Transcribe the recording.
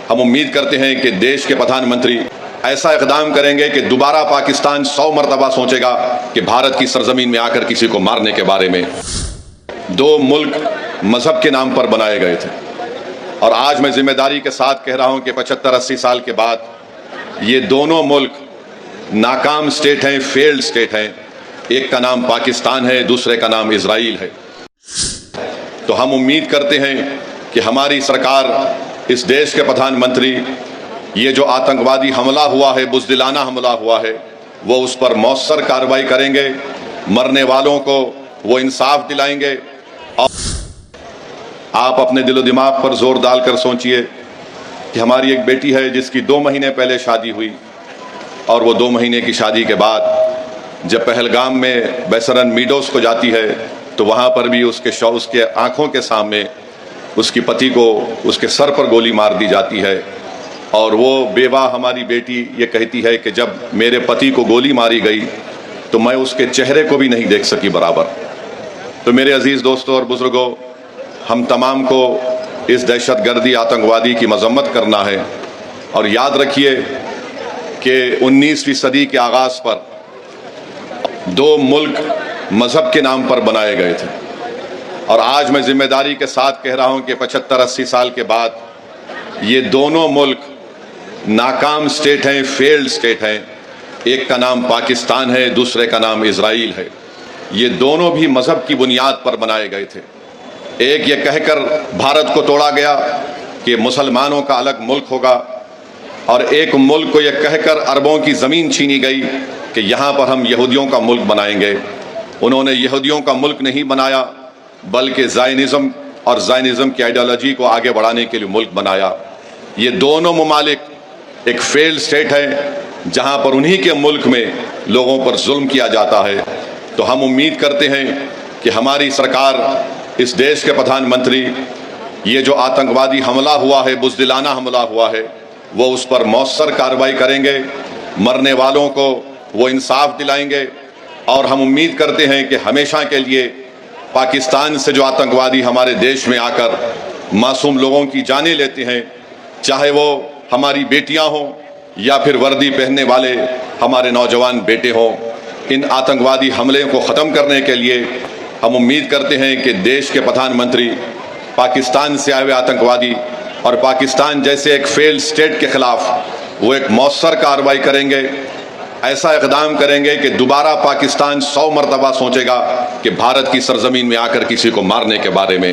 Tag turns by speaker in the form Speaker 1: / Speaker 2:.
Speaker 1: ہم امید کرتے ہیں کہ دیش کے پردھان منتری ایسا اقدام کریں گے کہ دوبارہ پاکستان 100 مرتبہ سوچے گا کہ بھارت کی سرزمین میں آ کر کسی کو مارنے کے بارے میں۔ دو ملک مذہب کے نام پر بنائے گئے تھے، اور آج میں ذمہ داری کے ساتھ کہہ رہا ہوں کہ 75-80 سال کے بعد یہ دونوں ملک ناکام اسٹیٹ ہیں، فیلڈ اسٹیٹ ہیں۔ ایک کا نام پاکستان ہے، دوسرے کا نام اسرائیل ہے۔ تو ہم امید کرتے ہیں کہ ہماری سرکار، اس دیش کے پردھان منتری، یہ جو آتنکوادی حملہ ہوا ہے، بزدلانہ حملہ ہوا ہے، وہ اس پر مؤثر کارروائی کریں گے، مرنے والوں کو وہ انصاف دلائیں گے۔ اور آپ اپنے دل و دماغ پر زور ڈال کر سوچئے کہ ہماری ایک بیٹی ہے جس کی 2 مہینے پہلے شادی ہوئی، اور وہ 2 مہینے کی شادی کے بعد جب پہلگام میں بیسرن میڈوز کو جاتی ہے تو وہاں پر بھی اس کے آنکھوں کے سامنے اس کی پتی کو اس کے سر پر گولی مار دی جاتی ہے، اور وہ بیوہ ہماری بیٹی یہ کہتی ہے کہ جب میرے پتی کو گولی ماری گئی تو میں اس کے چہرے کو بھی نہیں دیکھ سکی برابر۔ تو میرے عزیز دوستوں اور بزرگوں، ہم تمام کو اس دہشت گردی آتنکوادی کی مذمت کرنا ہے، اور یاد رکھیے کہ 19ویں صدی کے آغاز پر 2 ملک مذہب کے نام پر بنائے گئے تھے، اور آج میں ذمہ داری کے ساتھ کہہ رہا ہوں کہ 75-80 سال کے بعد یہ دونوں ملک ناکام اسٹیٹ ہیں، فیلڈ اسٹیٹ ہیں۔ ایک کا نام پاکستان ہے، دوسرے کا نام اسرائیل ہے۔ یہ دونوں بھی مذہب کی بنیاد پر بنائے گئے تھے۔ ایک یہ کہہ کر بھارت کو توڑا گیا کہ مسلمانوں کا الگ ملک ہوگا، اور ایک ملک کو یہ کہہ کر عربوں کی زمین چھینی گئی کہ یہاں پر ہم یہودیوں کا ملک بنائیں گے۔ انہوں نے یہودیوں کا ملک نہیں بنایا، بلکہ زائنزم اور زائنزم کی آئیڈیالوجی کو آگے بڑھانے کے لیے ملک بنایا۔ یہ دونوں ممالک ایک فیلڈ اسٹیٹ ہے جہاں پر انہی کے ملک میں لوگوں پر ظلم کیا جاتا ہے۔ تو ہم امید کرتے ہیں کہ ہماری سرکار، اس دیش کے پردھان منتری، یہ جو آتنکوادی حملہ ہوا ہے، بزدلانہ حملہ ہوا ہے، وہ اس پر مؤثر کارروائی کریں گے، مرنے والوں کو وہ انصاف دلائیں گے۔ اور ہم امید کرتے ہیں کہ ہمیشہ کے لیے پاکستان سے جو آتنکوادی ہمارے دیش میں آ کر معصوم لوگوں کی جانیں لیتے ہیں، چاہے وہ ہماری بیٹیاں ہوں یا پھر وردی پہننے والے ہمارے نوجوان بیٹے ہوں، ان آتنکوادی حملے کو ختم کرنے کے لیے ہم امید کرتے ہیں کہ دیش کے پردھان منتری پاکستان سے آئے ہوئے آتنکوادی اور پاکستان جیسے ایک فیلڈ اسٹیٹ کے خلاف وہ ایک مؤثر کارروائی کریں گے، ایسا اقدام کریں گے کہ دوبارہ پاکستان 100 مرتبہ سوچے گا کہ بھارت کی سرزمین میں آ کر کسی کو مارنے کے بارے میں۔